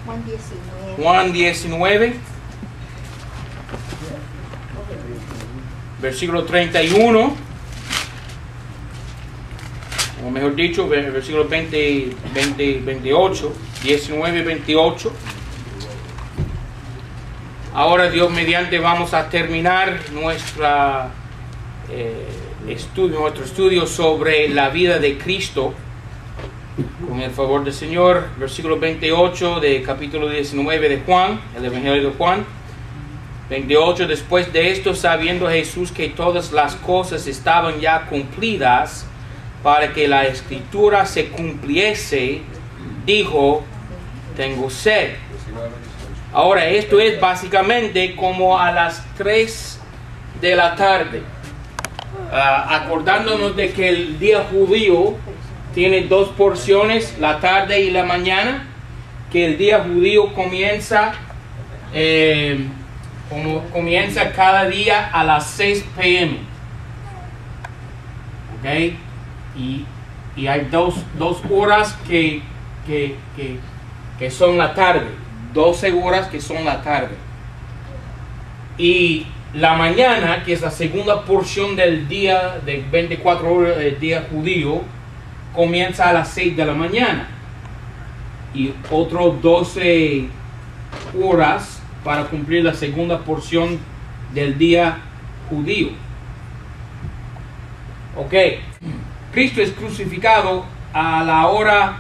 Juan 19. Juan 19, versículo 31, o mejor dicho, versículo 28, 19 y 28. Ahora, Dios mediante, vamos a terminar nuestro estudio sobre la vida de Cristo. Con el favor del Señor, versículo 28 de capítulo 19 de Juan, el Evangelio de Juan. 28, después de esto, sabiendo Jesús que todas las cosas estaban ya cumplidas, para que la Escritura se cumpliese, dijo, tengo sed. Ahora, esto es básicamente como a las 3 de la tarde. Acordándonos de que el día judío tiene dos porciones, la tarde y la mañana, que el día judío comienza cada día a las 6 p.m. ¿Ok? Y hay dos horas que son la tarde, 12 horas que son la tarde. Y la mañana, que es la segunda porción del día de 24 horas del día judío, comienza a las 6 de la mañana. Y otros 12 horas para cumplir la segunda porción del día judío. Ok. Cristo es crucificado a la hora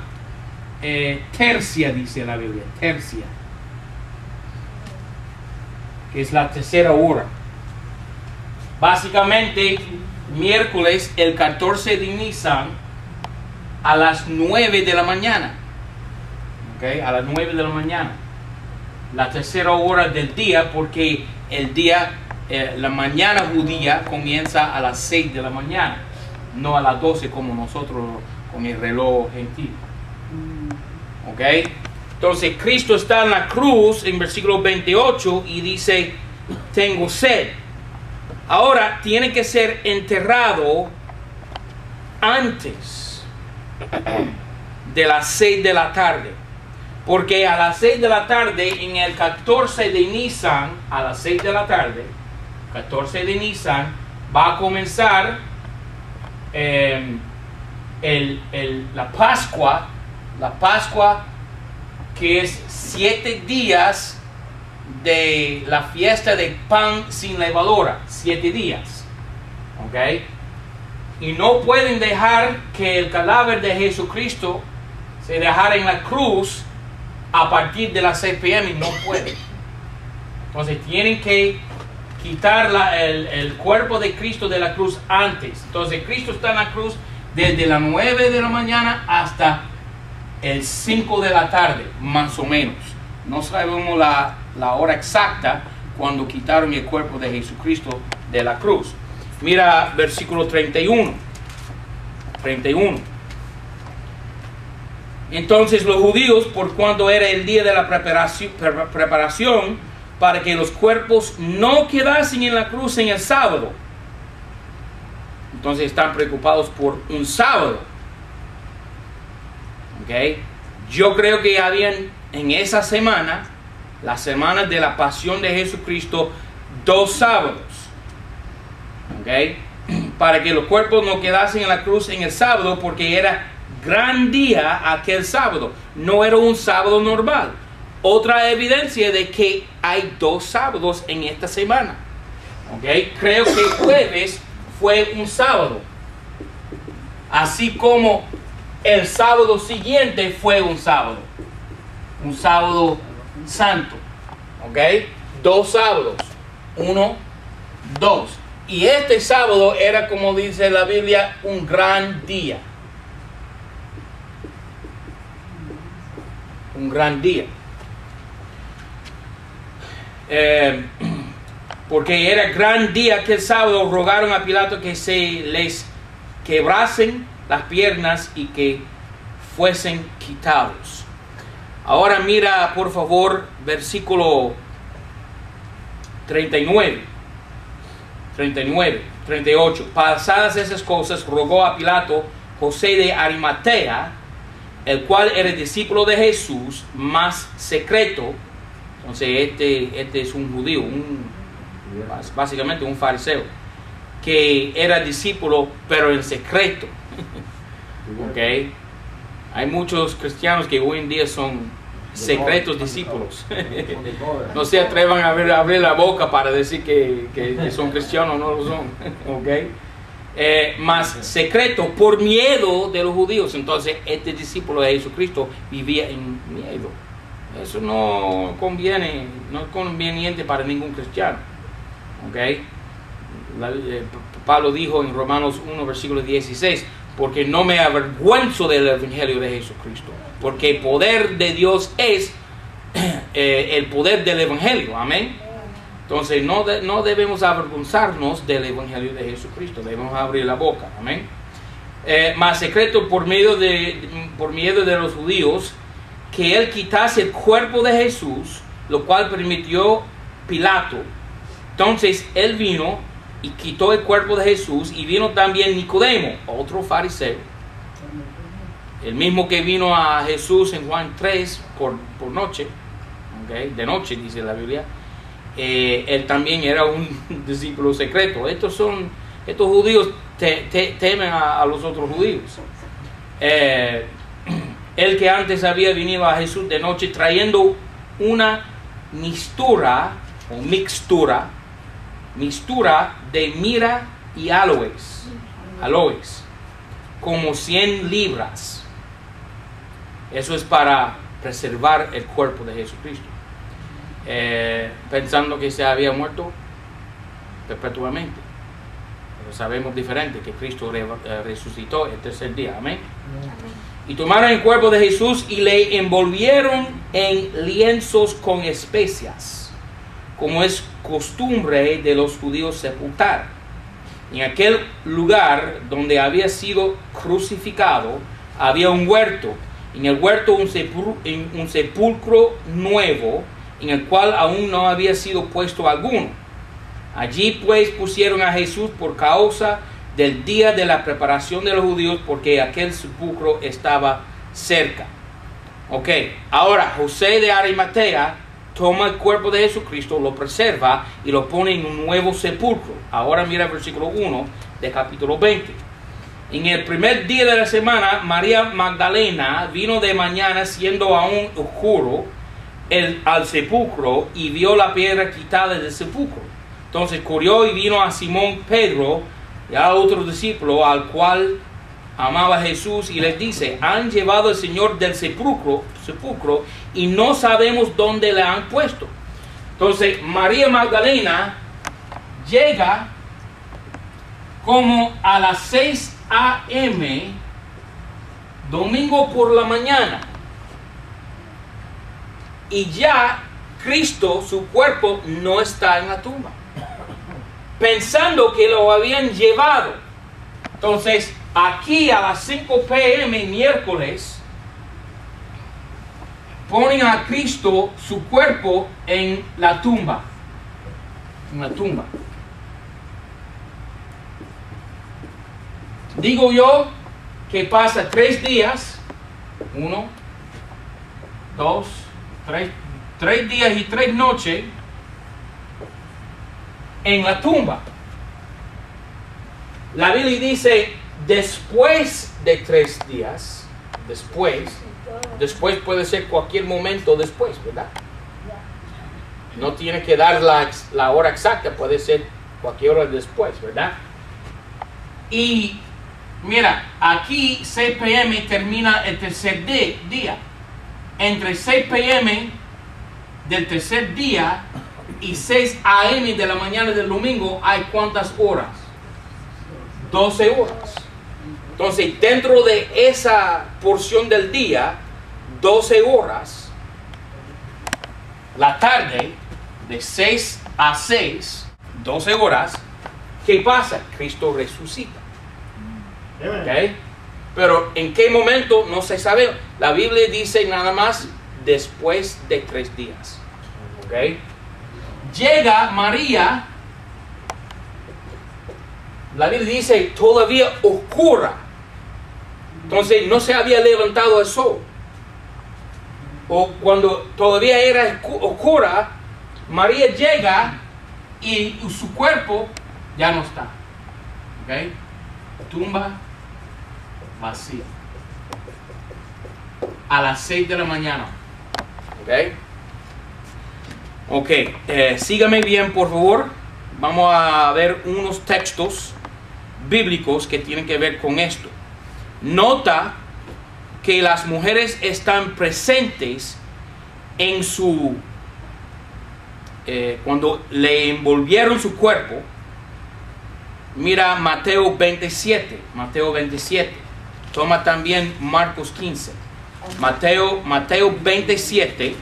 tercia, dice la Biblia. Tercia. Que es la tercera hora. Básicamente, miércoles, el 14 de Nisan, a las 9 de la mañana. ¿Ok? A las 9 de la mañana. La tercera hora del día, porque el día, la mañana judía comienza a las 6 de la mañana. No a las 12 como nosotros con el reloj gentil. ¿Ok? Entonces Cristo está en la cruz en versículo 28 y dice, tengo sed. Ahora tiene que ser enterrado antes de las 6 de la tarde. Porque a las 6 de la tarde, en el 14 de Nisan, a las 6 de la tarde, 14 de Nisan, va a comenzar la Pascua, que es 7 días de la fiesta de pan sin levadura, 7 días. ¿Ok? Y no pueden dejar que el cadáver de Jesucristo se dejara en la cruz a partir de las 6 p.m. no pueden. Entonces tienen que quitar el cuerpo de Cristo de la cruz antes. Entonces Cristo está en la cruz desde las 9 de la mañana hasta el 5 de la tarde, más o menos. No sabemos la hora exacta cuando quitaron el cuerpo de Jesucristo de la cruz. Mira versículo 31. Entonces los judíos, por cuando era el día de la preparación, para que los cuerpos no quedasen en la cruz en el sábado. Entonces están preocupados por un sábado. ¿Ok? Yo creo que habían en esa semana, la semana de la pasión de Jesucristo, 2 sábados. ¿Ok? Para que los cuerpos no quedasen en la cruz en el sábado, porque era gran día aquel sábado. No era un sábado normal. Otra evidencia de que hay 2 sábados en esta semana. ¿Okay? Creo que jueves fue un sábado. Así como el sábado siguiente fue un sábado. Un sábado santo. ¿Ok? 2 sábados. 1, 2. Y este sábado era, como dice la Biblia, un gran día. Un gran día. Porque era gran día aquel sábado, rogaron a Pilato que se les quebrasen las piernas y que fuesen quitados. Ahora mira por favor versículo 38. Pasadas esas cosas, rogó a Pilato José de Arimatea, el cual era discípulo de Jesús, más secreto. Entonces este es un judío, básicamente un fariseo, que era discípulo pero en secreto. Okay. Hay muchos cristianos que hoy en día son secretos discípulos. No se atrevan a abrir la boca para decir que son cristianos o no lo son. Okay. Más secreto por miedo de los judíos. Entonces este discípulo de Jesucristo vivía en miedo. Eso no es conveniente para ningún cristiano. Okay. Pablo dijo en Romanos 1 versículo 16: porque no me avergüenzo del evangelio de Jesucristo, porque el poder de Dios es el poder del evangelio. Amén. Entonces no debemos avergonzarnos del evangelio de Jesucristo, debemos abrir la boca. Amén. Más secreto por miedo de los judíos, que él quitase el cuerpo de Jesús, lo cual permitió Pilato. Entonces él vino y quitó el cuerpo de Jesús, y vino también Nicodemo, otro fariseo, el mismo que vino a Jesús en Juan 3 por noche, okay, de noche dice la Biblia. Él también era un discípulo secreto. Estos judíos temen a los otros judíos. El que antes había venido a Jesús de noche trayendo una mixtura de mirra y aloes, como 100 libras. Eso es para preservar el cuerpo de Jesucristo, pensando que se había muerto perpetuamente. Pero sabemos diferente, que Cristo resucitó el tercer día. Amén. Y tomaron el cuerpo de Jesús y le envolvieron en lienzos con especias, como es costumbre de los judíos sepultar. En aquel lugar donde había sido crucificado había un huerto. En el huerto un sepulcro nuevo, en el cual aún no había sido puesto alguno. Allí pues pusieron a Jesús por causa del día de la preparación de los judíos, porque aquel sepulcro estaba cerca. Ok, ahora José de Arimatea toma el cuerpo de Jesucristo, lo preserva y lo pone en un nuevo sepulcro. Ahora mira el versículo 1 de capítulo 20. En el primer día de la semana, María Magdalena vino de mañana, siendo aún oscuro, al sepulcro, y vio la piedra quitada del sepulcro. Entonces corrió y vino a Simón Pedro y a otro discípulo, al cual amaba Jesús, y les dice: han llevado al Señor del sepulcro y no sabemos dónde le han puesto. Entonces María Magdalena llega como a las 6 a.m. domingo por la mañana, y ya Cristo, su cuerpo, no está en la tumba, pensando que lo habían llevado. Entonces aquí a las 5 p.m. miércoles ponen a Cristo, su cuerpo, en la tumba. Digo yo que pasa 3 días, 1, 2, 3 días y 3 noches en la tumba. La Biblia dice después de 3 días, después puede ser cualquier momento después, ¿verdad? No tiene que dar la hora exacta, puede ser cualquier hora después, ¿verdad? Y mira, aquí 6 p.m. termina el tercer día. Entre 6 p.m. del tercer día y 6 a.m. de la mañana del domingo hay ¿cuántas horas? 12 horas. Entonces, dentro de esa porción del día, 12 horas, la tarde, de 6 a 6, 12 horas, ¿qué pasa? Cristo resucita. ¿Okay? Pero ¿en qué momento? No se sabe. La Biblia dice nada más después de 3 días. ¿Okay? Llega María. La Biblia dice todavía oscura. Entonces no se había levantado el sol. O cuando todavía era oscura, María llega y su cuerpo ya no está. ¿Ok? Tumba vacía. A las 6 de la mañana. ¿Ok? Ok, sígame bien por favor. Vamos a ver unos textos bíblicos que tienen que ver con esto. Nota que las mujeres están presentes en su... cuando le envolvieron su cuerpo. Mira Mateo 27. Mateo 27. Toma también Marcos 15. Mateo 27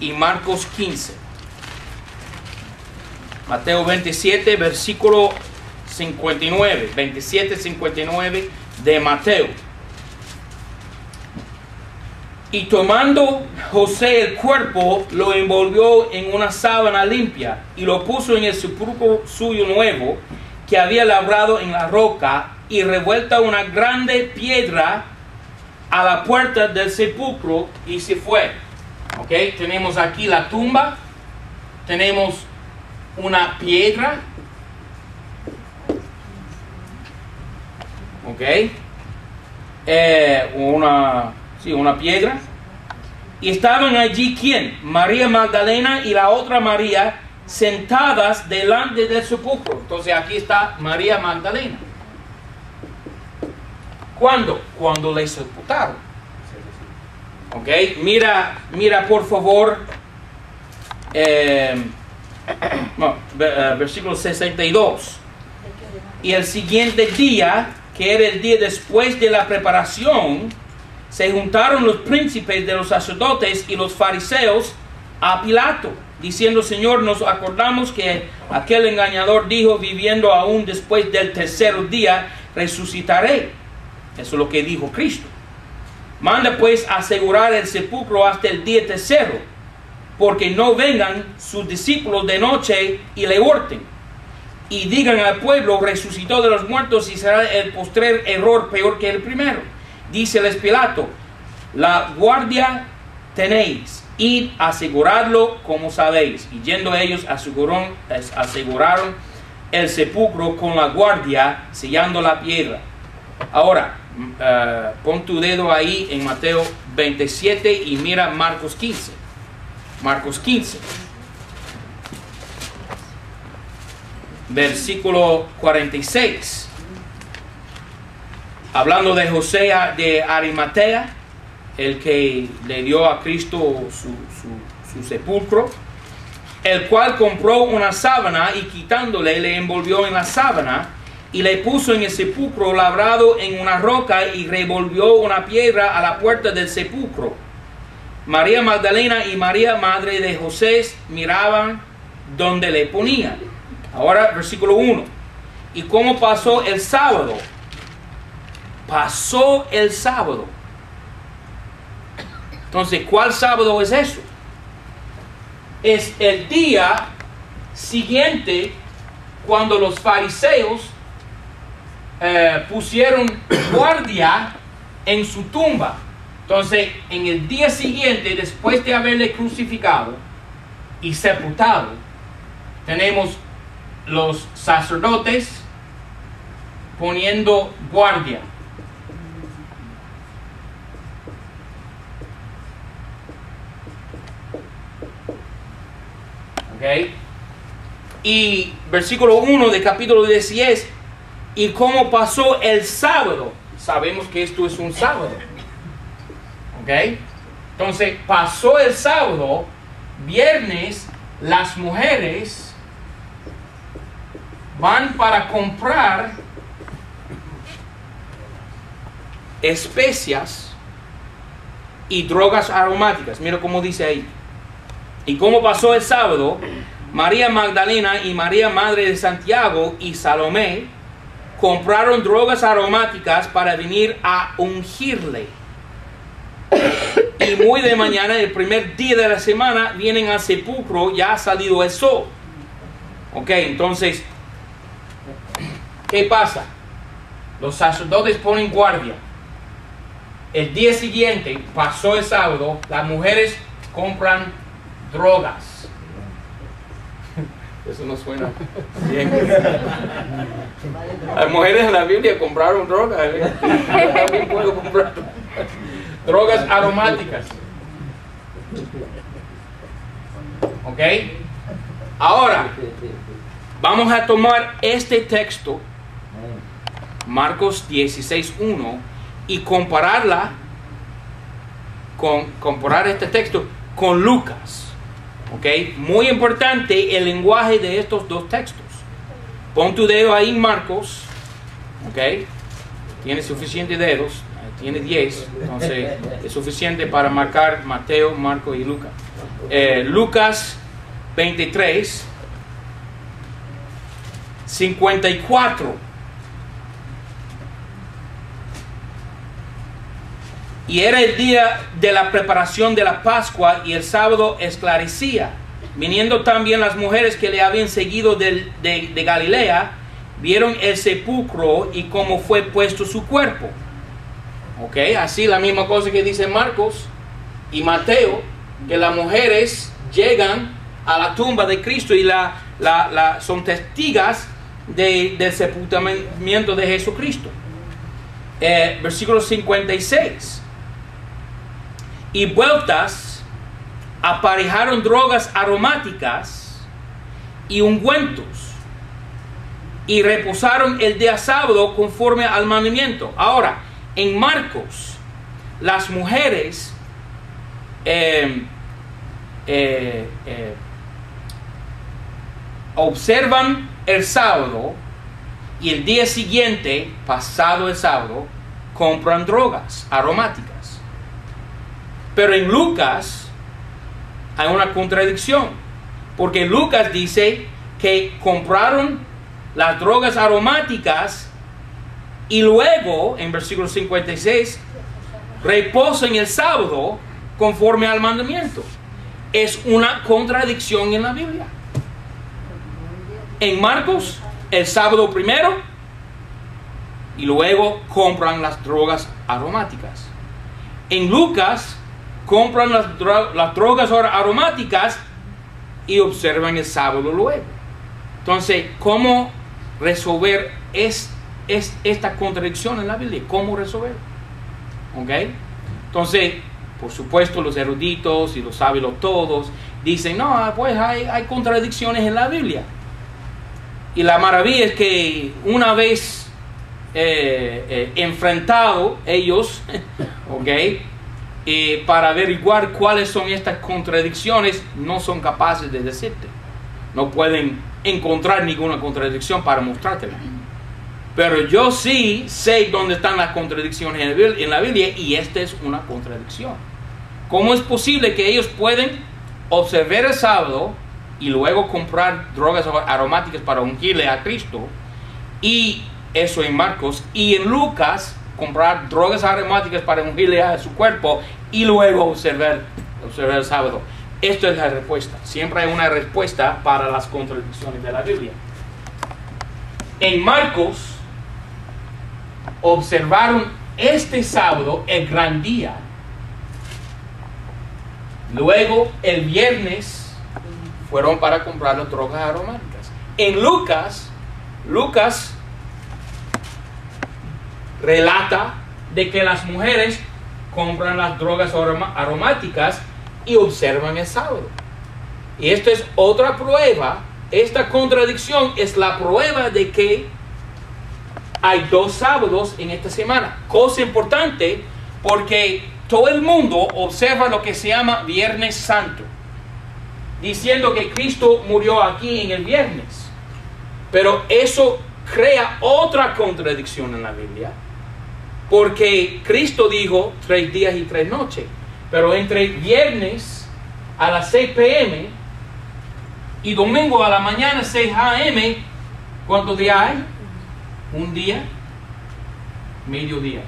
y Marcos 15. Mateo 27, versículo 59. 27, 59 de Mateo. Y tomando José el cuerpo, lo envolvió en una sábana limpia y lo puso en el sepulcro suyo nuevo, que había labrado en la roca, y revuelta una grande piedra a la puerta del sepulcro, y se fue. Ok, tenemos aquí la tumba, tenemos una piedra, ok, una piedra, y estaban allí ¿quién? María Magdalena y la otra María sentadas delante del sepulcro. Entonces aquí está María Magdalena. ¿Cuándo? Cuando le sepultaron. Ok, mira por favor versículo 62. Y el siguiente día, que era el día después de la preparación, se juntaron los príncipes de los sacerdotes y los fariseos a Pilato, diciendo: Señor, nos acordamos que aquel engañador dijo: viviendo aún después del tercer día resucitaré. Eso es lo que dijo Cristo. Manda pues asegurar el sepulcro hasta el día tercero, porque no vengan sus discípulos de noche y le hurten, y digan al pueblo: resucitó de los muertos, y será el postrer error peor que el primero. Díceles Pilato: la guardia tenéis, id a asegurarlo como sabéis. Y yendo ellos aseguraron el sepulcro con la guardia, sellando la piedra. Ahora, pon tu dedo ahí en Mateo 27 y mira Marcos 15. Marcos 15. Versículo 46. Hablando de José de Arimatea, el que le dio a Cristo su sepulcro, el cual compró una sábana y quitándole le envolvió en la sábana y le puso en el sepulcro labrado en una roca y revolvió una piedra a la puerta del sepulcro. María Magdalena y María, madre de José, miraban donde le ponían. Ahora, versículo 1. ¿Y cómo pasó el sábado? Pasó el sábado. Entonces, ¿cuál sábado es eso? Es el día siguiente cuando los fariseos pusieron guardia en su tumba. Entonces, en el día siguiente, después de haberle crucificado y sepultado, tenemos los sacerdotes poniendo guardia. ¿Ok? Y versículo 1 de capítulo 10. ¿Y cómo pasó el sábado? Sabemos que esto es un sábado. ¿Ok? Entonces, pasó el sábado. Viernes, las mujeres van para comprar especias y drogas aromáticas. Mira cómo dice ahí. ¿Y cómo pasó el sábado? María Magdalena y María, madre de Santiago, y Salomé compraron drogas aromáticas para venir a ungirle. Y muy de mañana, el primer día de la semana, vienen al sepulcro, ya ha salido el sol. Ok, entonces, ¿qué pasa? Los sacerdotes ponen guardia. el día siguiente, pasó el sábado, las mujeres compran drogas. Eso no suena bien. Las mujeres en la Biblia compraron drogas. Yo también puedo comprar drogas aromáticas. ¿Ok? Ahora, vamos a tomar este texto, Marcos 16:1, y comparar este texto con Lucas. ¿Ok? Muy importante el lenguaje de estos dos textos. Pon tu dedo ahí en Marcos. ¿Ok? Tiene suficientes dedos. Tiene 10. Entonces es suficiente para marcar Mateo, Marcos y Lucas. Lucas 23, 54. Y era el día de la preparación de la Pascua y el sábado esclarecía. Viniendo también las mujeres que le habían seguido de Galilea, vieron el sepulcro y cómo fue puesto su cuerpo. Ok, así la misma cosa que dice Marcos y Mateo, que las mujeres llegan a la tumba de Cristo y son testigos del sepultamiento de Jesucristo. Versículo 56. Y vueltas aparejaron drogas aromáticas y ungüentos y reposaron el día sábado conforme al mandamiento. Ahora, en Marcos, las mujeres observan el sábado y el día siguiente, pasado el sábado, compran drogas aromáticas. Pero en Lucas hay una contradicción, porque Lucas dice que compraron las drogas aromáticas y luego, en versículo 56, reposan el sábado conforme al mandamiento. Es una contradicción en la Biblia. En Marcos, el sábado primero y luego compran las drogas aromáticas. En Lucas, compran las drogas aromáticas y observan el sábado luego. Entonces, ¿cómo resolver esta contradicción en la Biblia? ¿Cómo resolver? ¿Ok? Entonces, por supuesto, los eruditos y los sabios todos dicen, no, pues hay contradicciones en la Biblia. Y la maravilla es que una vez enfrentado ellos, ¿ok? Para averiguar cuáles son estas contradicciones, no son capaces de decirte. No pueden encontrar ninguna contradicción para mostrártela. Pero yo sí sé dónde están las contradicciones en la Biblia, y esta es una contradicción. ¿Cómo es posible que ellos pueden observar el sábado y luego comprar drogas aromáticas para ungirle a Cristo? Y eso en Marcos. Y en Lucas, comprar drogas aromáticas para ungirle a su cuerpo y luego observar el sábado. Esta es la respuesta. Siempre hay una respuesta para las contradicciones de la Biblia. En Marcos, observaron este sábado, el gran día. Luego, el viernes, fueron para comprar las drogas aromáticas. En Lucas relata de que las mujeres compran las drogas aromáticas y observan el sábado. Y esta es otra prueba. Esta contradicción es la prueba de que hay 2 sábados en esta semana. Cosa importante, porque todo el mundo observa lo que se llama Viernes Santo, diciendo que Cristo murió aquí en el viernes. Pero eso crea otra contradicción en la Biblia, porque Cristo dijo 3 días y 3 noches. Pero entre viernes a las 6 p.m. y domingo a la mañana 6 a.m., ¿cuántos días hay? Un día, mediodía.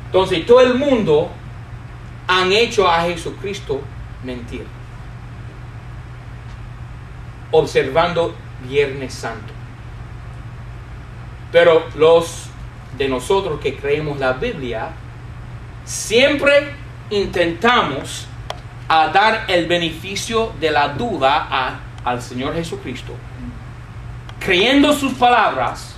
Entonces todo el mundo han hecho a Jesucristo mentir, observando Viernes Santo. Pero los de nosotros que creemos la Biblia, siempre intentamos a dar el beneficio de la duda al Señor Jesucristo, creyendo sus palabras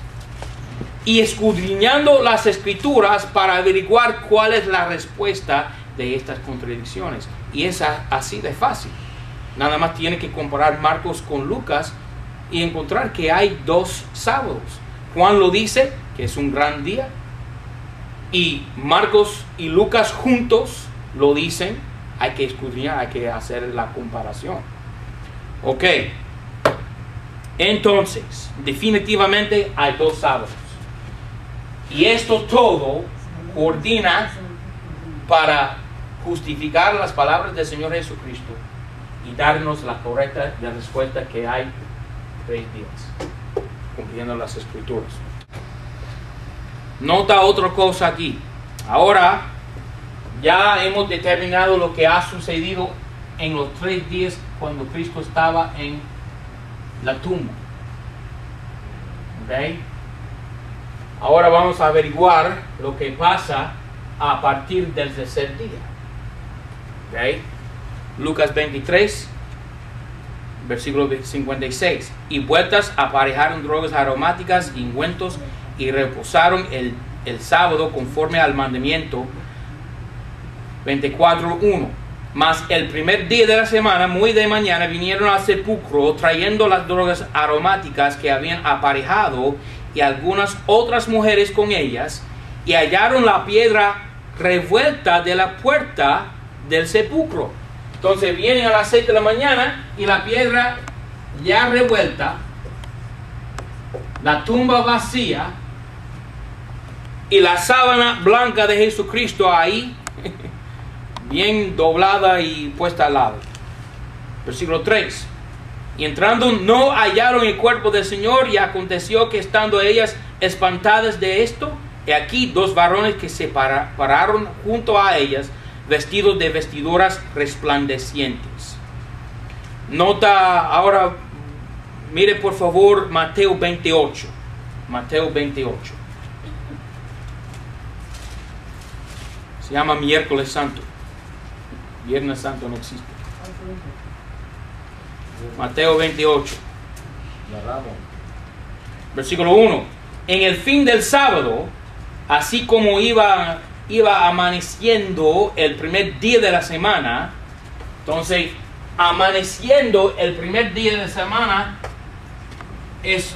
y escudriñando las Escrituras para averiguar cuál es la respuesta de estas contradicciones. Y es así de fácil. Nada más tiene que comparar Marcos con Lucas y encontrar que hay 2 sábados. Juan lo dice, que es un gran día, y Marcos y Lucas juntos lo dicen. Hay que escudriñar, hay que hacer la comparación. Ok. Entonces, definitivamente hay 2 sábados. Y esto todo ordena para justificar las palabras del Señor Jesucristo y darnos la correcta respuesta que hay 3 días, cumpliendo las Escrituras. Nota otra cosa aquí. Ahora ya hemos determinado lo que ha sucedido en los 3 días cuando Cristo estaba en la tumba. ¿Okay? Ahora vamos a averiguar lo que pasa a partir del tercer día. ¿Okay? Lucas 23, versículo 56. Y vueltas aparejaron drogas aromáticas y ungüentos y reposaron el sábado conforme al mandamiento. 24:1. Mas el primer día de la semana, muy de mañana, vinieron al sepulcro trayendo las drogas aromáticas que habían aparejado y algunas otras mujeres con ellas, y hallaron la piedra revuelta de la puerta del sepulcro. Entonces vienen a las 6 de la mañana y la piedra ya revuelta, la tumba vacía y la sábana blanca de Jesucristo ahí bien doblada y puesta al lado. Versículo 3. Y entrando no hallaron el cuerpo del Señor, y aconteció que estando ellas espantadas de esto, he aquí 2 varones que se pararon junto a ellas, vestidos de vestiduras resplandecientes. Nota ahora, mire por favor Mateo 28. Mateo 28. Se llama Miércoles Santo. Viernes Santo no existe. Mateo 28. Versículo 1. En el fin del sábado, así como iba amaneciendo el primer día de la semana, entonces amaneciendo el primer día de la semana es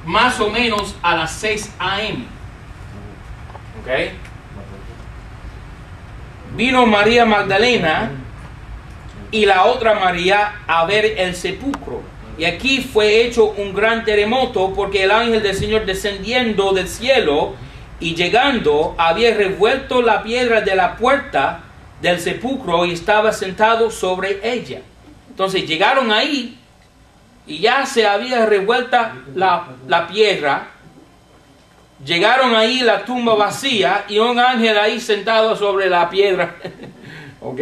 más o menos a las 6 a.m. ¿Ok? Vino María Magdalena y la otra María a ver el sepulcro. Y aquí fue hecho un gran terremoto, porque el ángel del Señor descendiendo del cielo y llegando había revuelto la piedra de la puerta del sepulcro y estaba sentado sobre ella. Entonces llegaron ahí y ya se había revuelta la piedra. Llegaron ahí, la tumba vacía y un ángel ahí sentado sobre la piedra. ¿Ok?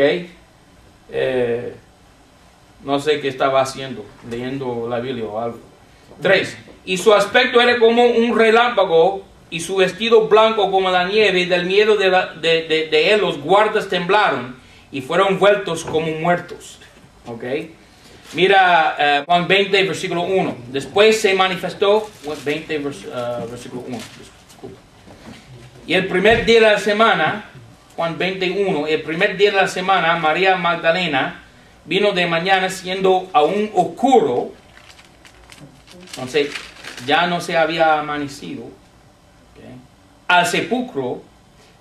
No sé qué estaba haciendo, leyendo la Biblia o algo. 3. Y su aspecto era como un relámpago y su vestido blanco como la nieve, y del miedo de él los guardas temblaron y fueron vueltos como muertos. ¿Ok? Mira Juan 20, versículo 1. Después se manifestó, 20, versículo 1. Y el primer día de la semana, Juan 21, el primer día de la semana, María Magdalena vino de mañana siendo aún oscuro. Entonces ya no se había amanecido. ¿Okay? Al sepulcro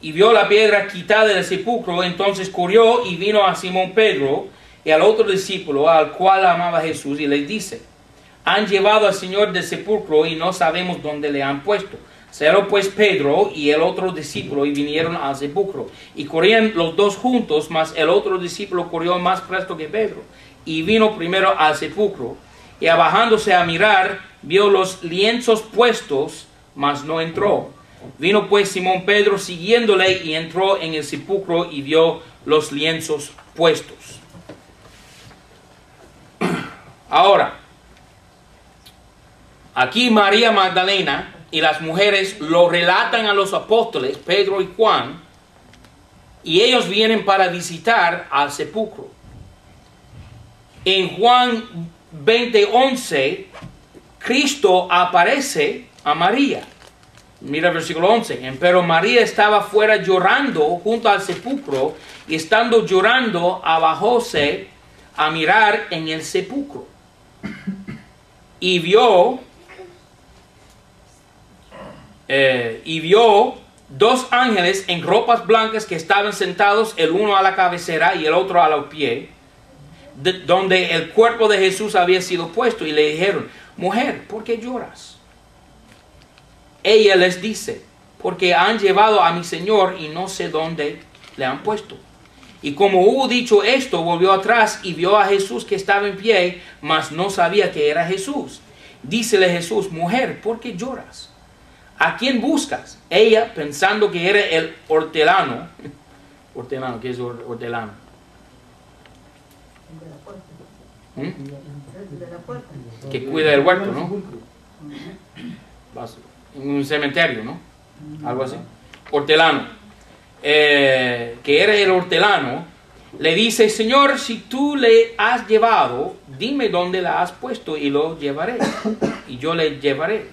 y vio la piedra quitada del sepulcro. Entonces corrió y vino a Simón Pedro y al otro discípulo, al cual amaba Jesús, y les dice: han llevado al Señor del sepulcro y no sabemos dónde le han puesto. Salió pues Pedro y el otro discípulo y vinieron al sepulcro. Y corrían los dos juntos, mas el otro discípulo corrió más presto que Pedro y vino primero al sepulcro. Y abajándose a mirar, vio los lienzos puestos, mas no entró. Vino pues Simón Pedro siguiéndole y entró en el sepulcro y vio los lienzos puestos. Ahora, aquí María Magdalena y las mujeres lo relatan a los apóstoles, Pedro y Juan, y ellos vienen para visitar al sepulcro. En Juan 20:11, Cristo aparece a María. Mira el versículo 11. Pero María estaba fuera llorando junto al sepulcro, y estando llorando, abajóse a mirar en el sepulcro. Y vio dos ángeles en ropas blancas que estaban sentados, el uno a la cabecera y el otro a los pies, donde el cuerpo de Jesús había sido puesto, y le dijeron: mujer, ¿por qué lloras? Ella les dice: porque han llevado a mi Señor y no sé dónde le han puesto. Y como hubo dicho esto, volvió atrás y vio a Jesús que estaba en pie, mas no sabía que era Jesús. Dícele Jesús: mujer, ¿por qué lloras? ¿A quién buscas? Ella, pensando que era el hortelano. Hortelano, ¿qué es hortelano? Que cuida del huerto, ¿no? En un cementerio, ¿no? Algo así. Hortelano. Que era el hortelano, le dice: Señor, si tú le has llevado, dime dónde la has puesto y lo llevaré. Y yo le llevaré.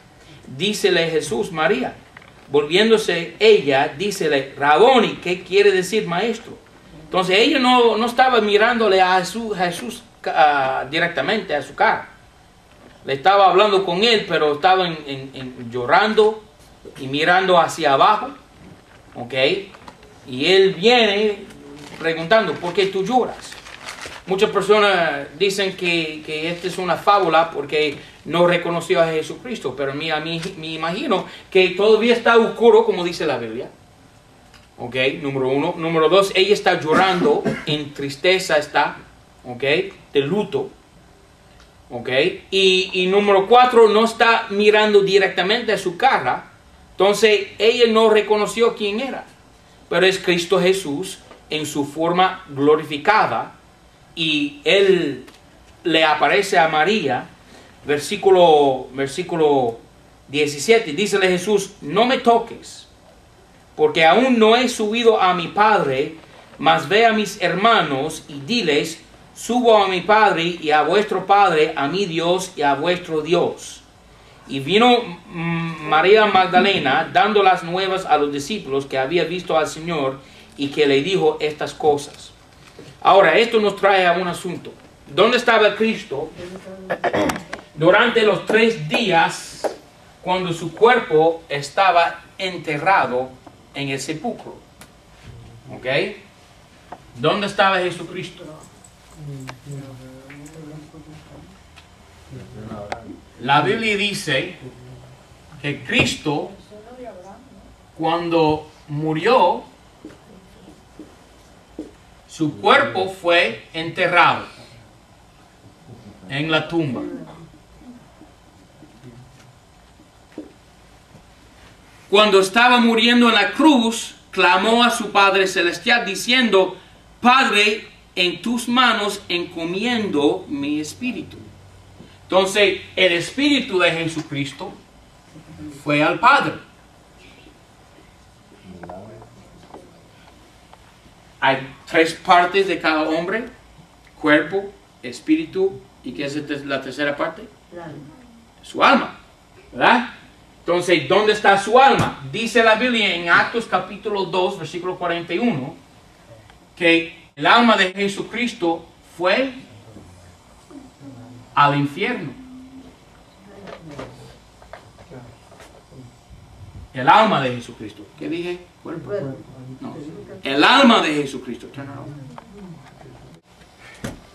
Dícele Jesús: María. Volviéndose ella, dícele: Raboni, ¿qué quiere decir maestro? Entonces ella no estaba mirándole a Jesús directamente a su cara. Le estaba hablando con él, pero estaba llorando y mirando hacia abajo. ¿Ok? Y él viene preguntando: ¿por qué tú lloras? Muchas personas dicen que esta es una fábula porque no reconoció a Jesucristo, pero me imagino que todavía está oscuro, como dice la Biblia. ¿Ok? Número uno. Número dos, ella está llorando, en tristeza está, ¿ok? De luto. ¿Ok? Y número cuatro, no está mirando directamente a su cara. Entonces ella no reconoció quién era. Pero es Cristo Jesús en su forma glorificada. Y él le aparece a María. Versículo 17. Dícele Jesús: no me toques, porque aún no he subido a mi Padre, mas ve a mis hermanos y diles: subo a mi Padre y a vuestro Padre, a mi Dios y a vuestro Dios. Y vino María Magdalena dando las nuevas a los discípulos que había visto al Señor y que le dijo estas cosas. Ahora, esto nos trae a un asunto. ¿Dónde estaba Cristo durante los 3 días cuando su cuerpo estaba enterrado en el sepulcro? ¿Ok? ¿Dónde estaba Jesucristo? La Biblia dice que Cristo, cuando murió, su cuerpo fue enterrado en la tumba. Cuando estaba muriendo en la cruz, clamó a su Padre Celestial diciendo: Padre, en tus manos encomiendo mi espíritu. Entonces, el espíritu de Jesucristo fue al Padre. Hay 3 partes de cada hombre: cuerpo, espíritu, ¿y qué es la tercera parte? Su alma, ¿verdad? Entonces, ¿dónde está su alma? Dice la Biblia en Actos capítulo 2, versículo 41, que el alma de Jesucristo fue al infierno. El alma de Jesucristo. ¿Qué dije? ¿Cuerpo? No. El alma de Jesucristo.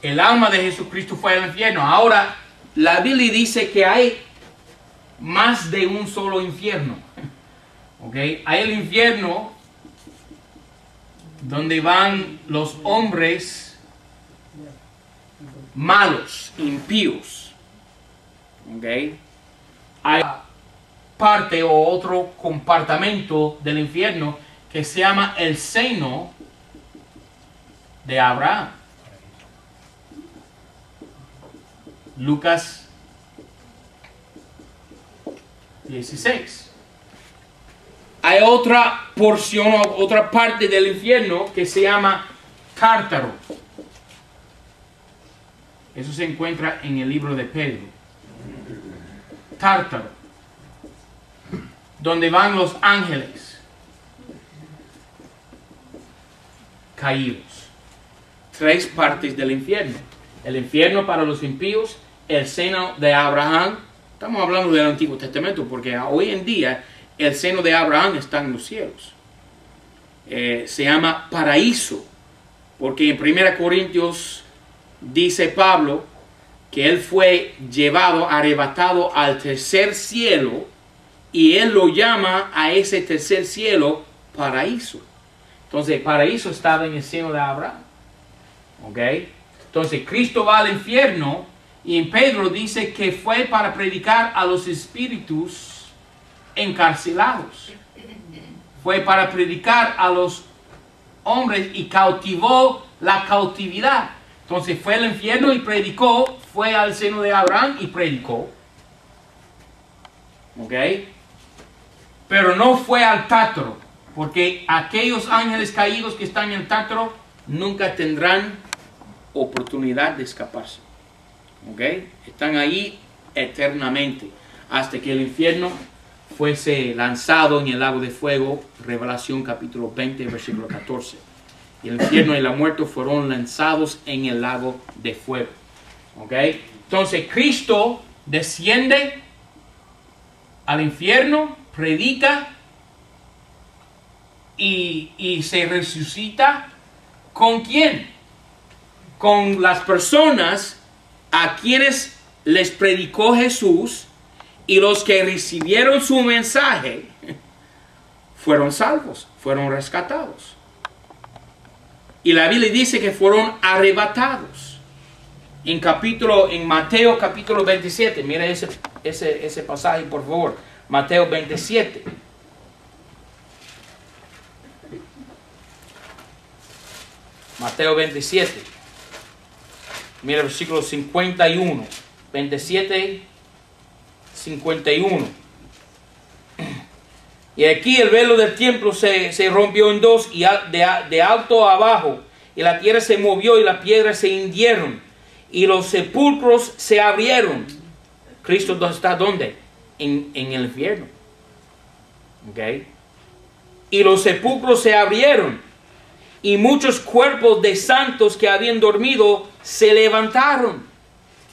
El alma de Jesucristo fue al infierno. Ahora, la Biblia dice que hay más de un solo infierno. ¿Ok? Hay el infierno donde van los hombres malos, impíos. ¿Ok? Hay parte o otro compartimento del infierno que se llama el seno de Abraham. Lucas 16. hay otra porción, otra parte del infierno que se llama Tártaro. Eso se encuentra en el libro de Pedro. Tártaro. Donde van los ángeles caídos. 3 partes del infierno. El infierno para los impíos, el seno de Abraham. Estamos hablando del Antiguo Testamento porque hoy en día el seno de Abraham está en los cielos. Se llama paraíso, porque en 1 Corintios dice Pablo que él fue llevado, arrebatado al tercer cielo, y él lo llama a ese tercer cielo paraíso. Entonces el paraíso estaba en el seno de Abraham. ¿Ok? Entonces Cristo va al infierno, y en Pedro dice que fue para predicar a los espíritus encarcelados. Fue para predicar a los hombres y cautivó la cautividad. Entonces fue al infierno y predicó, fue al seno de Abraham y predicó. ¿Ok? Pero no fue al Tártaro, porque aquellos ángeles caídos que están en el Tártaro nunca tendrán oportunidad de escaparse. ¿Ok? Están ahí eternamente, hasta que el infierno fuese lanzado en el lago de fuego. Revelación capítulo 20, versículo 14. Y el infierno y la muerte fueron lanzados en el lago de fuego. ¿Ok? Entonces Cristo desciende al infierno, predica y se resucita. ¿Con quién? Con las personas a quienes les predicó Jesús, y los que recibieron su mensaje fueron salvos, fueron rescatados. Y la Biblia dice que fueron arrebatados. En Mateo capítulo 27, mira ese pasaje por favor. Mateo 27. Mateo 27. Mira el versículo 51. 27, 51. Y aquí el velo del templo se rompió en dos, y de alto a abajo, y la tierra se movió y las piedras se hundieron, y los sepulcros se abrieron. Cristo está ¿dónde? En el infierno. ¿Okay? Y los sepulcros se abrieron, y muchos cuerpos de santos que habían dormido se levantaron,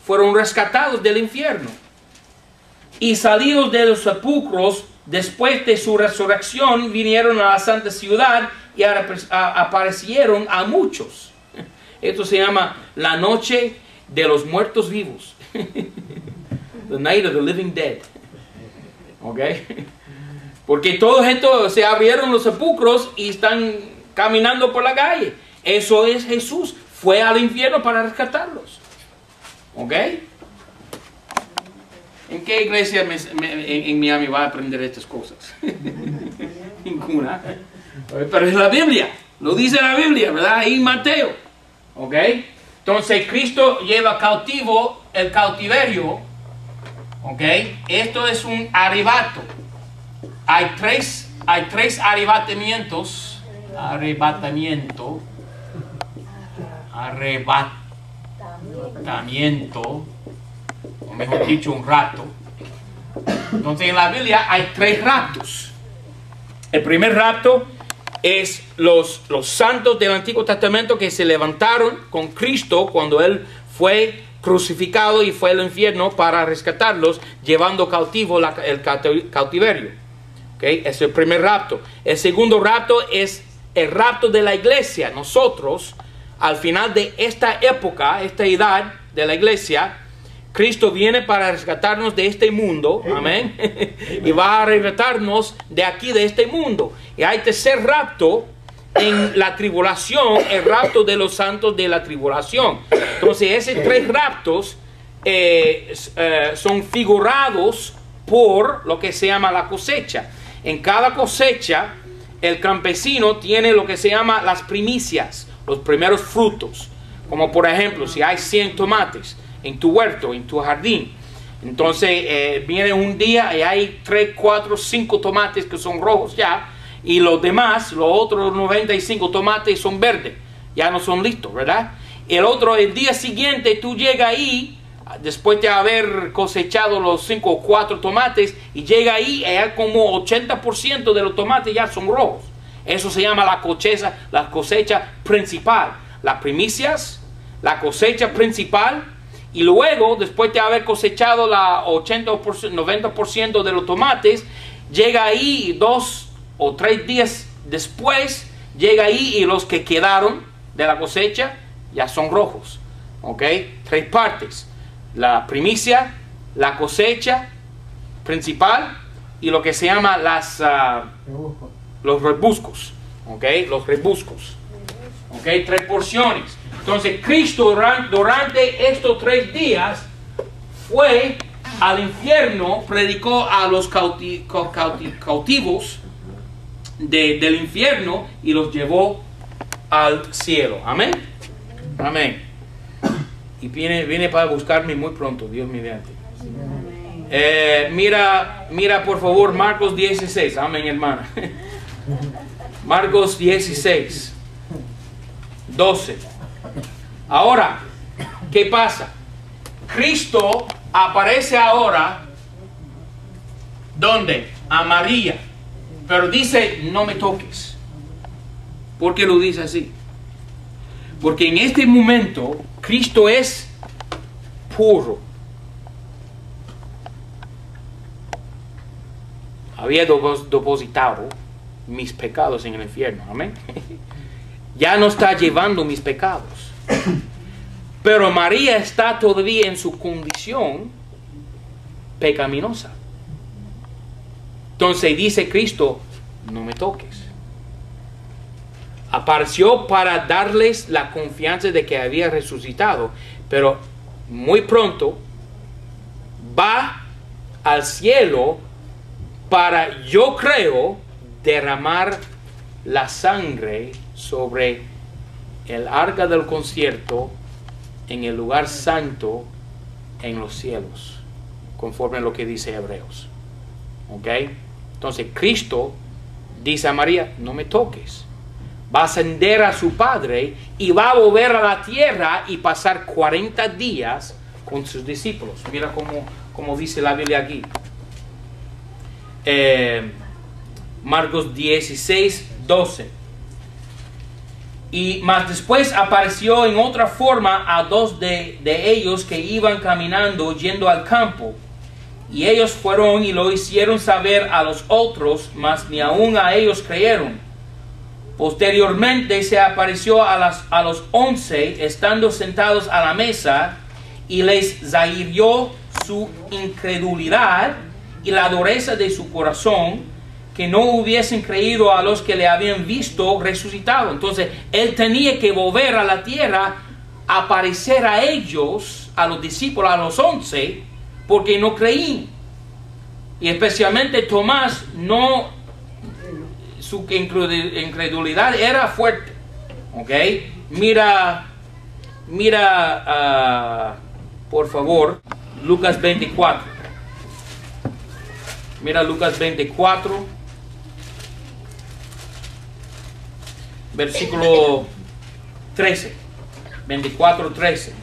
fueron rescatados del infierno. Y salidos de los sepulcros, después de su resurrección, vinieron a la santa ciudad y aparecieron a muchos. Esto se llama la noche de los muertos vivos. The night of the living dead. ¿Ok? Porque todos estos se abrieron los sepulcros y están caminando por la calle. Eso es Jesús. Fue al infierno para rescatarlos. ¿Ok? ¿En qué iglesia en Miami va a aprender estas cosas? Ninguna. Pero es la Biblia. Lo dice la Biblia, ¿verdad? Ahí en Mateo. ¿Ok? Entonces Cristo lleva cautivo el cautiverio. ¿Ok? Esto es un arrebato. Hay tres arrebatamientos. Arrebatamiento. O mejor dicho, un rapto. Entonces en la Biblia hay 3 raptos. El primer rapto es los santos del Antiguo Testamento que se levantaron con Cristo cuando Él fue crucificado y fue al infierno para rescatarlos, llevando cautivo el cautiverio. ¿Okay? Es el primer rapto. El segundo rapto es el rapto de la iglesia. Nosotros, al final de esta época, esta edad de la iglesia, Cristo viene para rescatarnos de este mundo, amén, y va a arrebatarnos de aquí, de este mundo. Y hay tercer rapto en la tribulación, el rapto de los santos de la tribulación. Entonces, esos 3 raptos son figurados por lo que se llama la cosecha. En cada cosecha, el campesino tiene lo que se llama las primicias, los primeros frutos. Como por ejemplo, si hay 100 tomates en tu huerto, en tu jardín, Entonces viene un día y hay 3, 4, 5 tomates que son rojos ya, y los demás, los otros 95 tomates son verdes, ya no son listos, ¿verdad? El día siguiente tú llegas ahí, después de haber cosechado los 5 o 4 tomates, y llega ahí y hay como 80% de los tomates ya son rojos. Eso se llama la cosecha principal. Las primicias, la cosecha principal, y luego, después de haber cosechado la 80%, 90% de los tomates, llega ahí 2 o 3 días después, llega ahí y los que quedaron de la cosecha ya son rojos. ¿Ok? 3 partes. La primicia, la cosecha principal y lo que se llama los rebuscos. ¿Ok? Los rebuscos. ¿Ok? 3 porciones. Entonces Cristo durante estos 3 días fue al infierno, predicó a los cautivos del infierno y los llevó al cielo. Amén. Amén. Y viene para buscarme muy pronto, Dios mediante. Mira por favor Marcos 16. Amén, hermana. Marcos 16, 12. Ahora, ¿qué pasa? Cristo aparece ahora, ¿dónde? A María. Pero dice, no me toques. ¿Por qué lo dice así? Porque en este momento, Cristo es puro. Había depositado mis pecados en el infierno. Amén. Ya no está llevando mis pecados. Pero María está todavía en su condición pecaminosa. Entonces dice Cristo, no me toques. Apareció para darles la confianza de que había resucitado, pero muy pronto va al cielo para, yo creo, derramar la sangre sobre el arca del concierto en el lugar santo en los cielos, conforme a lo que dice Hebreos. ¿Ok? Entonces Cristo dice a María, no me toques. Va a ascender a su Padre y va a volver a la tierra y pasar 40 días con sus discípulos. Mira cómo dice la Biblia aquí. Marcos 16, 12. Y más después apareció en otra forma a 2 de ellos que iban caminando yendo al campo. Y ellos fueron y lo hicieron saber a los otros, mas ni aun a ellos creyeron. Posteriormente se apareció a los 11 estando sentados a la mesa y les zahirió su incredulidad y la dureza de su corazón, que no hubiesen creído a los que le habían visto resucitado. Entonces él tenía que volver a la tierra, aparecer a ellos, a los discípulos, a los 11, porque no creían. Y especialmente Tomás, su incredulidad era fuerte. ¿Ok? Mira, por favor, Lucas 24. Mira Lucas 24. Versículo 13, 24, 13.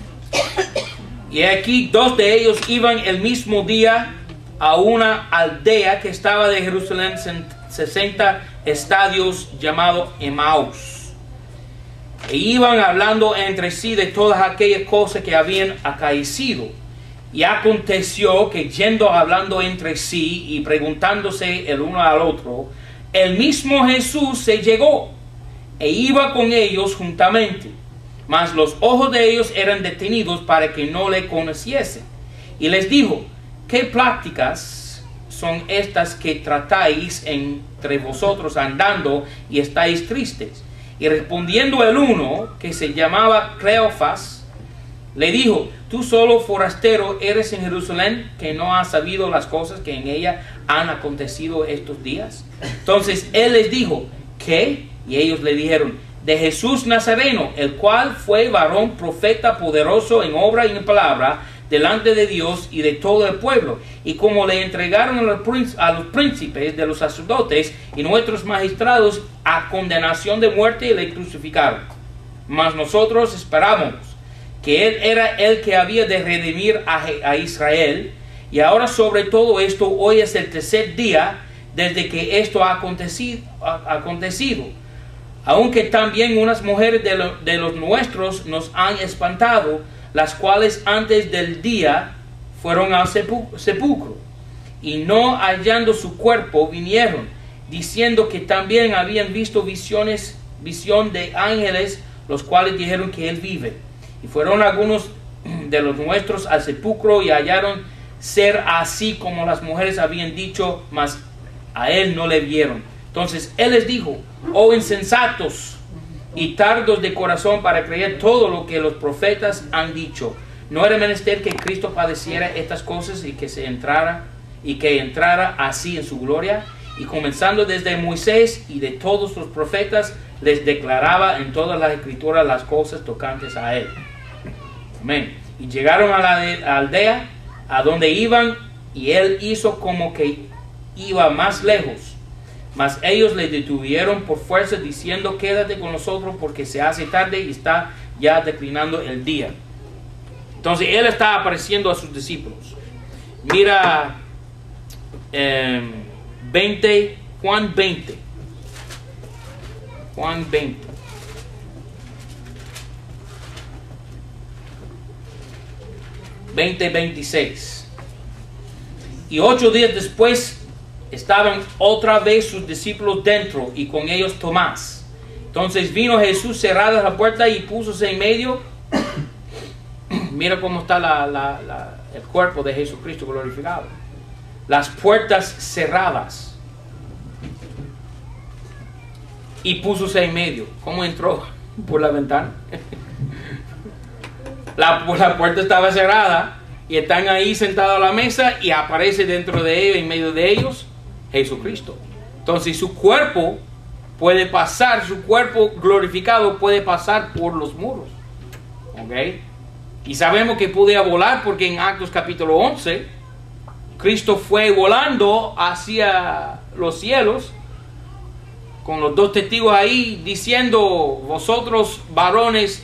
Y aquí 2 de ellos iban el mismo día a una aldea que estaba de Jerusalén 60 estadios llamado Emaús. E iban hablando entre sí de todas aquellas cosas que habían acaecido. Y aconteció que yendo hablando entre sí y preguntándose el uno al otro, el mismo Jesús se llegó e iba con ellos juntamente, mas los ojos de ellos eran detenidos para que no le conociesen. Y les dijo, ¿qué pláticas son estas que tratáis entre vosotros andando y estáis tristes? Y respondiendo el uno, que se llamaba Cleofas, le dijo, tú solo forastero eres en Jerusalén, que no has sabido las cosas que en ella han acontecido estos días. Entonces él les dijo, ¿qué? Y ellos le dijeron, de Jesús Nazareno, el cual fue varón profeta poderoso en obra y en palabra, delante de Dios y de todo el pueblo. Y como le entregaron a los príncipes de los sacerdotes y nuestros magistrados a condenación de muerte, y le crucificaron. Mas nosotros esperábamos que Él era el que había de redimir a Israel. Y ahora sobre todo esto, hoy es el tercer día desde que esto ha acontecido. Aunque también unas mujeres de los nuestros nos han espantado, las cuales antes del día fueron al sepulcro, y no hallando su cuerpo vinieron, diciendo que también habían visto visión de ángeles, los cuales dijeron que Él vive. Y fueron algunos de los nuestros al sepulcro y hallaron ser así como las mujeres habían dicho, mas a Él no le vieron. Entonces Él les dijo: oh insensatos y tardos de corazón para creer todo lo que los profetas han dicho. ¿No era menester que Cristo padeciera estas cosas y que entrara así en su gloria? Y comenzando desde Moisés y de todos los profetas, les declaraba en todas las escrituras las cosas tocantes a Él. Amén. Y llegaron a la aldea a donde iban, y Él hizo como que iba más lejos. Mas ellos le detuvieron por fuerza, diciendo: quédate con nosotros, porque se hace tarde y está ya declinando el día. Entonces Él está apareciendo a sus discípulos. Mira Juan 20. Juan 20. Veinte, 26. Y 8 días después estaban otra vez sus discípulos dentro, y con ellos Tomás. Entonces vino Jesús, cerrada la puerta, y púsose en medio. Mira cómo está el cuerpo de Jesucristo glorificado. Las puertas cerradas. Y púsose en medio. ¿Cómo entró? Por la ventana. La puerta estaba cerrada, y están ahí sentados a la mesa, y aparece dentro de ellos, en medio de ellos, Jesucristo. Entonces su cuerpo puede pasar, su cuerpo glorificado puede pasar por los muros. ¿Ok? Y sabemos que podía volar, porque en Actos capítulo 11, Cristo fue volando hacia los cielos, con los 2 testigos ahí, diciendo: vosotros varones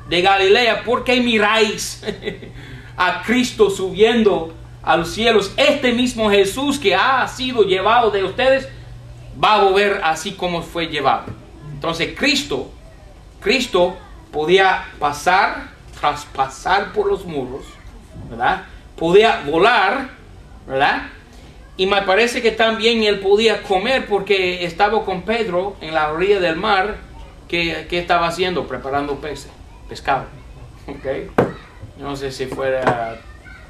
de Galilea, ¿por qué miráis a Cristo subiendo a los cielos? Este mismo Jesús que ha sido llevado de ustedes va a volver así como fue llevado. Entonces Cristo podía traspasar por los muros, ¿verdad? Podía volar, ¿verdad? Y me parece que también Él podía comer, porque estaba con Pedro en la orilla del mar. ¿Qué estaba haciendo? Preparando pescado. ¿Okay? No sé si fuera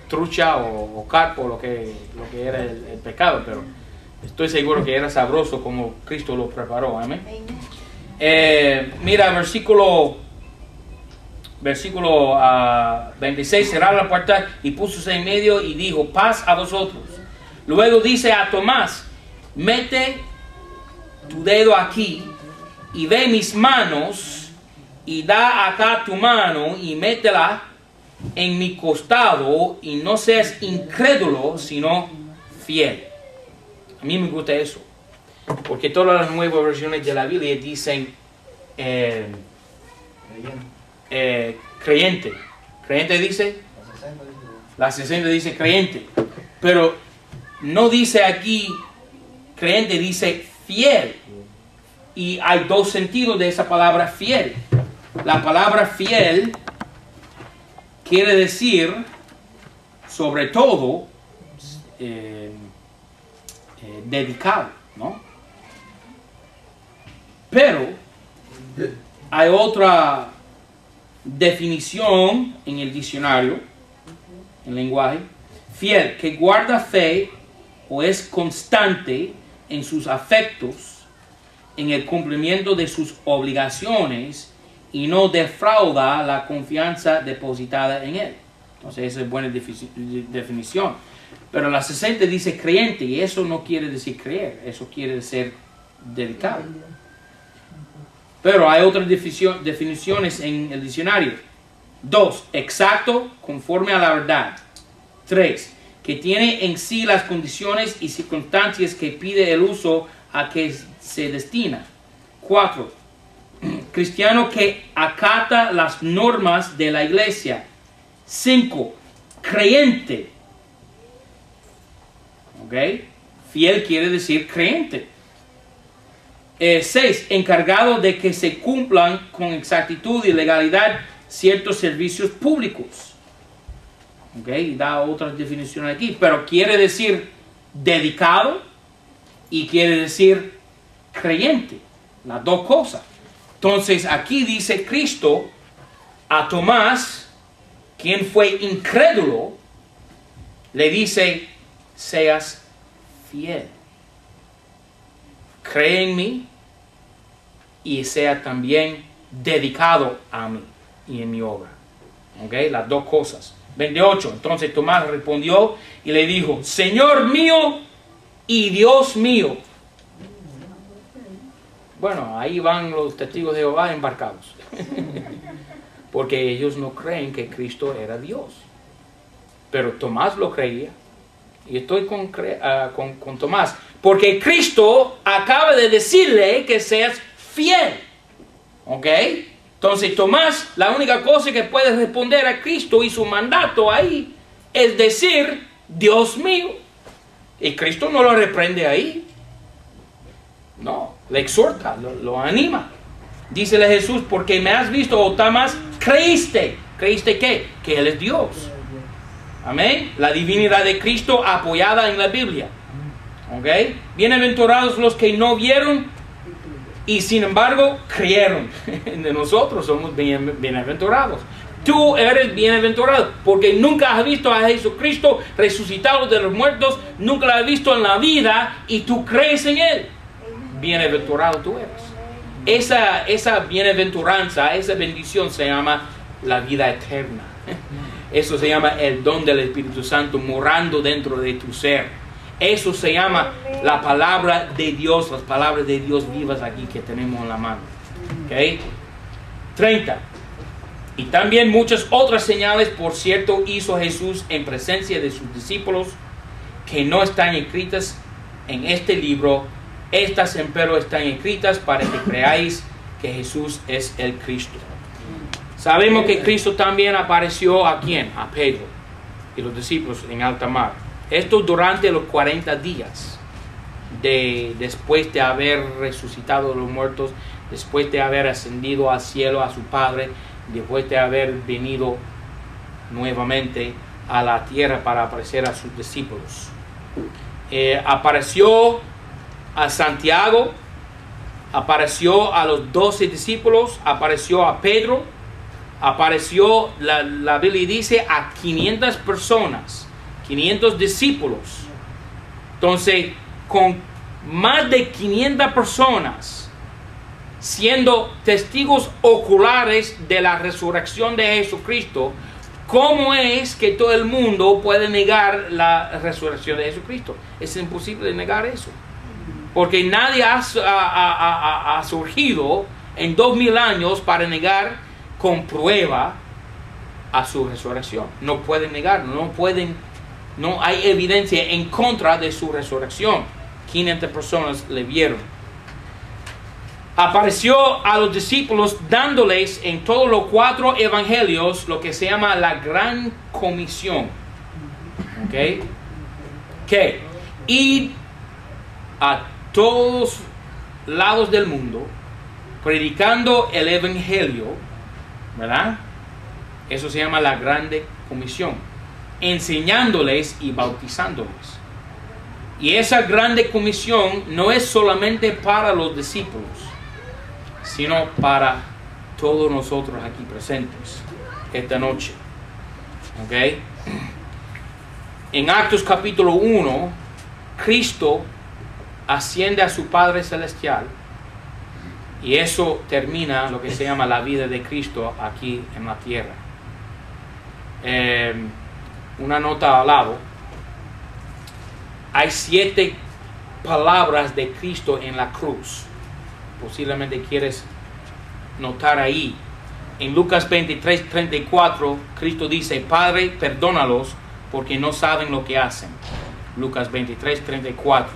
trucha o carpo lo que era el pescado, pero estoy seguro que era sabroso como Cristo lo preparó. Amén. Mira, versículo 26, cerrar la puerta y púsose en medio y dijo: paz a vosotros. Luego dice a Tomás: mete tu dedo aquí y ve mis manos, y da acá tu mano y métela en mi costado, y no seas incrédulo, sino fiel. A mí me gusta eso, porque todas las nuevas versiones de la Biblia dicen creyente. Creyente dice, la 60 dice creyente, pero no dice aquí creyente, dice fiel. Y hay 2 sentidos de esa palabra fiel. La palabra fiel quiere decir, sobre todo, dedicado, ¿no? Pero hay otra definición en el diccionario, en lenguaje: fiel, que guarda fe o es constante en sus afectos, en el cumplimiento de sus obligaciones, y no defrauda la confianza depositada en él. Entonces esa es buena definición. Pero la 60 dice creyente, y eso no quiere decir creer, eso quiere decir dedicado. Pero hay otras definiciones en el diccionario. 2, exacto, conforme a la verdad. 3. Que tiene en sí las condiciones y circunstancias que pide el uso a que se destina. 4. Cristiano que acata las normas de la iglesia. 5. Creyente. ¿Ok? Fiel quiere decir creyente. 6. Encargado de que se cumplan con exactitud y legalidad ciertos servicios públicos. ¿Ok? Da otras definiciones aquí, pero quiere decir dedicado y quiere decir creyente. Las dos cosas. Entonces aquí dice Cristo a Tomás, quien fue incrédulo, le dice, seas fiel. Cree en mí y sea también dedicado a mí y en mi obra. ¿Ok? Las dos cosas. 28. Entonces Tomás respondió y le dijo, Señor mío y Dios mío. Bueno, ahí van los testigos de Jehová embarcados. Porque ellos no creen que Cristo era Dios. Pero Tomás lo creía. Y estoy con Tomás. Porque Cristo acaba de decirle que seas fiel. ¿Ok? Entonces Tomás, la única cosa que puede responder a Cristo y su mandato ahí es decir, Dios mío. Y Cristo no lo reprende ahí. No, le exhorta, lo anima. Dícele a Jesús, porque me has visto, oh Tomás, creíste. ¿Creíste qué? Que Él es Dios. Amén. La divinidad de Cristo apoyada en la Biblia. ¿Ok? Bienaventurados los que no vieron y sin embargo creyeron. De nosotros somos bienaventurados. Tú eres bienaventurado porque nunca has visto a Jesucristo resucitado de los muertos, nunca lo has visto en la vida y tú crees en Él. Bienaventurado tú eres. Esa bienaventuranza, esa bendición se llama la vida eterna. Eso se llama el don del Espíritu Santo morando dentro de tu ser. Eso se llama la palabra de Dios, las palabras de Dios vivas aquí que tenemos en la mano. ¿Ok? 30. Y también muchas otras señales, por cierto, hizo Jesús en presencia de sus discípulos, que no están escritas en este libro. Estas, empero, están escritas para que creáis que Jesús es el Cristo. Sabemos que Cristo también apareció a ¿quién? A Pedro y los discípulos en alta mar. Esto durante los 40 días después de haber resucitado de los muertos, después de haber ascendido al cielo a su Padre, después de haber venido nuevamente a la tierra para aparecer a sus discípulos. Apareció a Santiago, apareció a los 12 discípulos, apareció a Pedro, apareció, la Biblia dice, a 500 personas, 500 discípulos. Entonces, con más de 500 personas siendo testigos oculares de la resurrección de Jesucristo, ¿cómo es que todo el mundo puede negar la resurrección de Jesucristo? Es imposible negar eso. Porque nadie ha surgido en 2000 años para negar con prueba a su resurrección. No pueden negarlo, no hay evidencia en contra de su resurrección. 500 personas le vieron. Apareció a los discípulos dándoles en todos los 4 evangelios lo que se llama la gran comisión. ¿Ok? ¿Qué? Ir a todos lados del mundo predicando el evangelio, ¿verdad? Eso se llama la grande comisión, enseñándoles y bautizándoles. Y esa grande comisión no es solamente para los discípulos, sino para todos nosotros aquí presentes esta noche. ¿Ok? En Actos capítulo 1, Cristo asciende a su Padre Celestial y eso termina lo que se llama la vida de Cristo aquí en la tierra. Una nota al lado. Hay 7 palabras de Cristo en la cruz. Posiblemente quieres notar ahí. En Lucas 23:34, Cristo dice: Padre, perdónalos porque no saben lo que hacen. Lucas 23, 34.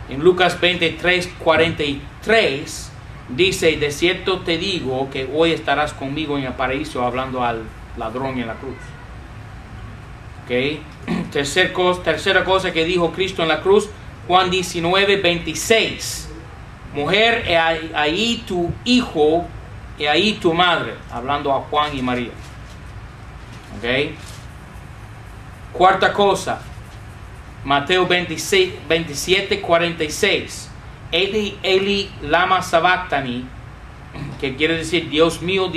En Lucas 23, 43 dice, de cierto te digo que hoy estarás conmigo en el paraíso, hablando al ladrón en la cruz. ¿Ok? Tercera cosa que dijo Cristo en la cruz, Juan 19, 26. Mujer, he ahí tu hijo, he ahí tu madre, hablando a Juan y María. ¿Ok? Cuarta cosa, Mateo 27, 46. Eli, Eli, lama sabactani, que quiere decir, Dios mío,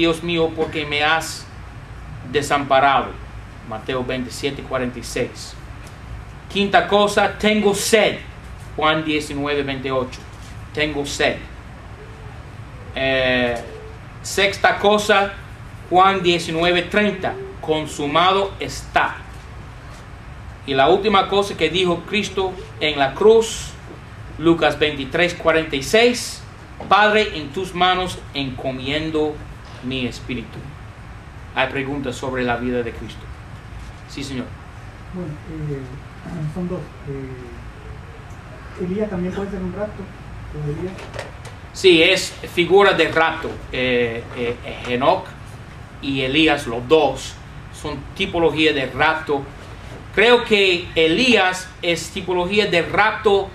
¿por qué me has desamparado? Mateo 27, 46. Quinta cosa, tengo sed. Juan 19, 28. Tengo sed. Sexta cosa, Juan 19, 30. Consumado está. Y la última cosa que dijo Cristo en la cruz, Lucas 23, 46. Padre, en tus manos encomiendo mi espíritu. Hay preguntas sobre la vida de Cristo. Sí, señor. Bueno, son dos. Elías también puede ser un rapto. ¿Podría? Sí, es figura de rapto. Enoc y Elías, los dos, son tipología de rapto. Creo que Elías es tipología de rapto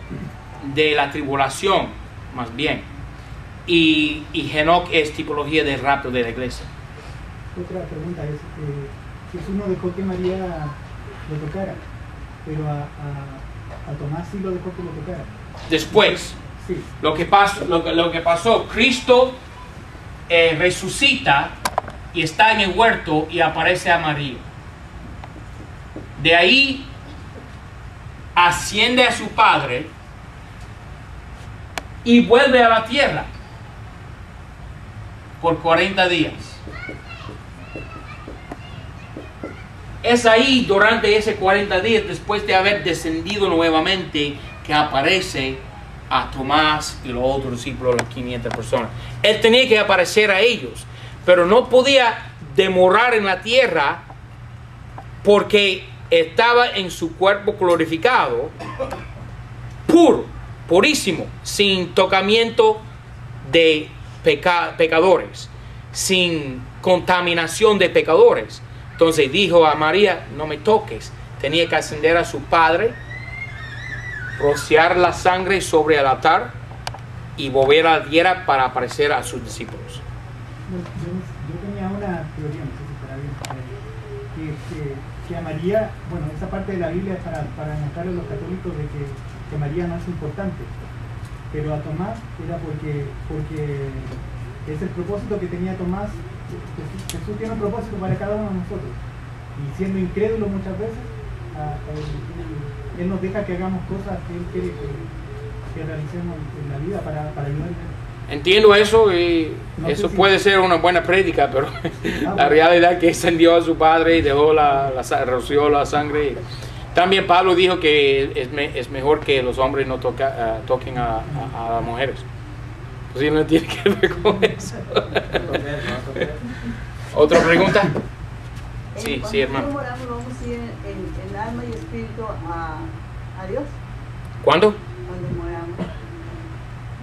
de la tribulación, más bien. Y Enoc es tipología de rapto de la iglesia. Otra pregunta es, Jesús no dejó que María lo tocara, pero a Tomás sí lo dejó que lo tocara. Después, sí. lo que pasó, Cristo resucita y está en el huerto y aparece a María. De ahí asciende a su Padre y vuelve a la tierra por 40 días. Es ahí, durante ese 40 días, después de haber descendido nuevamente, que aparece a Tomás y los otros discípulos, las 500 personas. Él tenía que aparecer a ellos, pero no podía demorar en la tierra porque estaba en su cuerpo glorificado, puro, purísimo, sin tocamiento de pecadores, sin contaminación de pecadores. Entonces dijo a María, no me toques. Tenía que ascender a su Padre, rociar la sangre sobre el altar y volver a la tierra para aparecer a sus discípulos. Yo tenía una teoría, no sé si estará bien, que a María, bueno, esa parte de la Biblia es para demostrarle a los católicos de que María no es importante, pero a Tomás era porque es el propósito que tenía Tomás. Jesús tiene un propósito para cada uno de nosotros, y siendo incrédulo muchas veces, Él nos deja que hagamos cosas que Él quiere que realicemos en la vida para ayudarle. Entiendo eso, y no eso si puede ser una buena prédica, pero la realidad es que ascendió a su Padre y dejó roció la sangre. También Pablo dijo que es mejor que los hombres no toquen a las mujeres. Pues no tiene que ver con eso. ¿Otra pregunta? Sí, hermano. ¿Cuándo moramos vamos a ir en alma y espíritu a Dios? ¿Cuándo? Cuando moramos.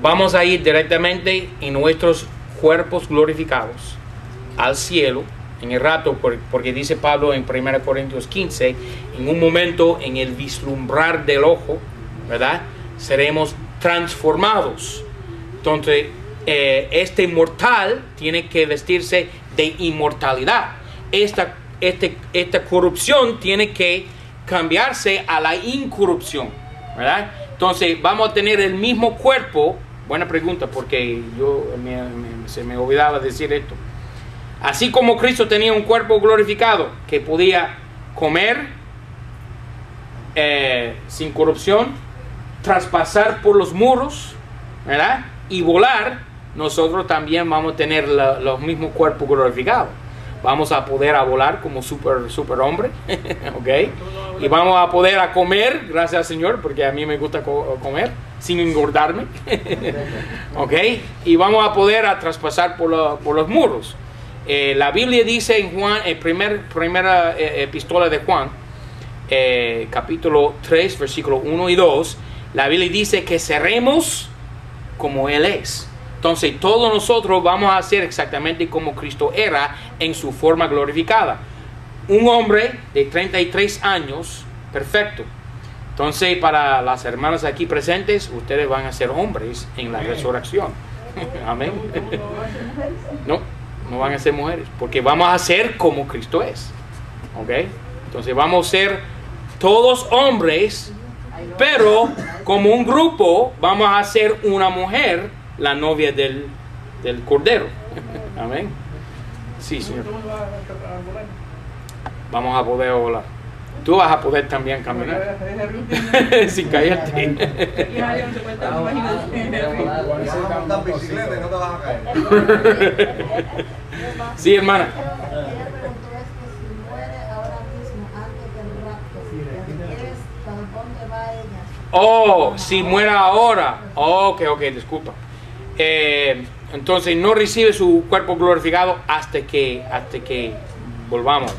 Vamos a ir directamente en nuestros cuerpos glorificados al cielo en el rato, porque dice Pablo en 1 Corintios 15, en un momento, en el vislumbrar del ojo, ¿verdad? Seremos transformados. Entonces, este mortal tiene que vestirse de inmortalidad. Esta corrupción tiene que cambiarse a la incorrupción, ¿verdad? Entonces, vamos a tener el mismo cuerpo. Buena pregunta, porque se me olvidaba decir esto. Así como Cristo tenía un cuerpo glorificado que podía comer sin corrupción, traspasar por los muros, ¿verdad? Y volar, nosotros también vamos a tener los mismos cuerpos glorificados. Vamos a poder volar como super hombre, ¿ok? Y vamos a poder comer, gracias al Señor, porque a mí me gusta comer sin engordarme, ¿ok? Y vamos a poder traspasar por los muros. La Biblia dice en Juan, en primera epístola de Juan, capítulo 3, versículos 1 y 2, la Biblia dice que seremos como Él es. Entonces todos nosotros vamos a ser exactamente como Cristo era en su forma glorificada. Un hombre de 33 años, perfecto. Entonces para las hermanas aquí presentes, ustedes van a ser hombres en la resurrección. Amén. No van a ser mujeres, porque vamos a ser como Cristo es. ¿Ok? Entonces vamos a ser todos hombres, pero como un grupo vamos a ser una mujer, la novia del Cordero. Amén. Sí, Señor. Vamos a poder volar. Tú vas a poder también caminar. Sin caerte. Sí, hermana. Oh, si muera ahora. Ok, disculpa. Entonces no recibe su cuerpo glorificado hasta que volvamos.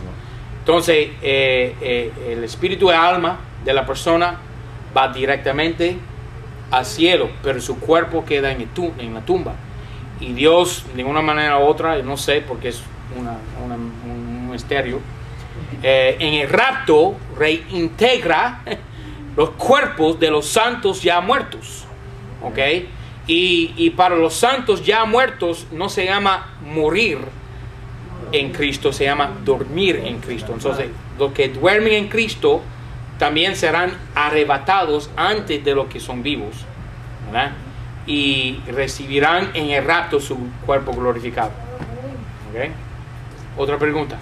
Entonces el espíritu y alma de la persona va directamente al cielo, pero su cuerpo queda en la tumba. Y Dios, de una manera u otra, no sé porque es un misterio, en el rapto reintegra los cuerpos de los santos ya muertos. ¿Ok? Y para los santos ya muertos no se llama morir en Cristo, se llama dormir en Cristo. Entonces los que duermen en Cristo también serán arrebatados antes de los que son vivos, ¿verdad? Y recibirán en el rapto su cuerpo glorificado. ¿Ok? Otra pregunta.